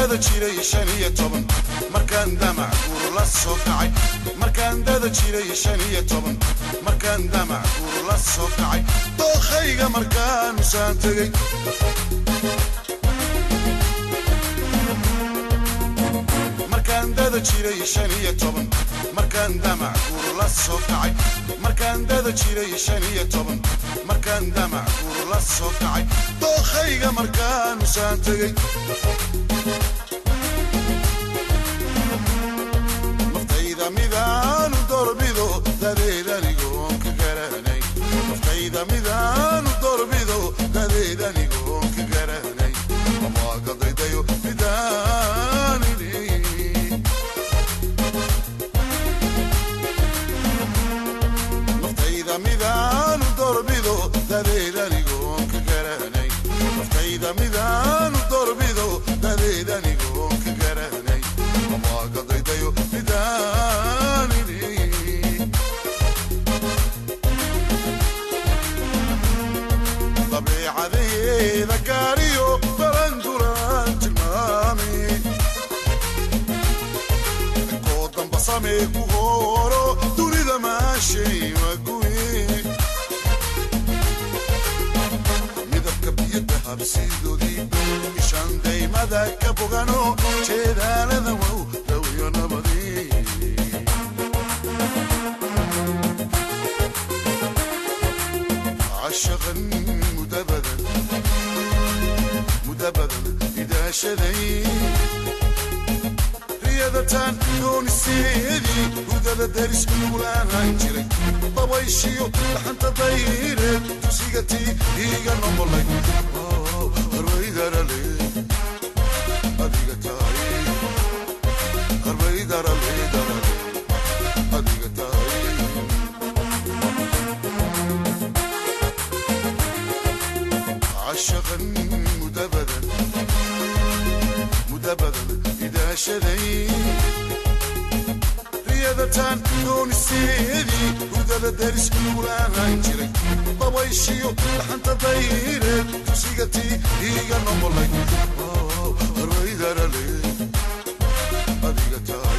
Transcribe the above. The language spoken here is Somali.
dada jiray 15 markaan damac guur la soo kacay markaan dada jiray 15 markaan damac guur la soo kacay dookhayga markaan saan tagay markaan dada jiray 15 markaan damac guur la soo kacay markaan dada jiray 15 markaan damac guur la soo kacay dookhayga markaan saan tagay naftayda midaan dorbido dadeedanigo ka garanay naftayda midaan dorbido dadeedanigo ka garanay ama qadaydayo midaan midaan dorbido dadeedanigo ka garanay naftayda midaan dorbido dadeedanigo ka garanay ama qadaydayo midaan dabeecadayda gaariyo baranduran tilmaami koo damba samee ku horo dunida maashay habsidodi ishan daymada ka bogano jeedaalada wow dawiyo nabadi عشقا مدبدا إذا شذي رياضتان دون السيدي وذا الدرس ولا هنجري طويشيو لحن تطيري تسيقتي هيقا نمبلي غربي لي أديك تاري غربي لي أديك تاري عشقا مدبدا إذا شذي رياضتان دون السيدي وذا الدرس ولا هنجري طويشيو لحن تطيري تسيقتي هيقا نمبلي غربي لي أديك تاري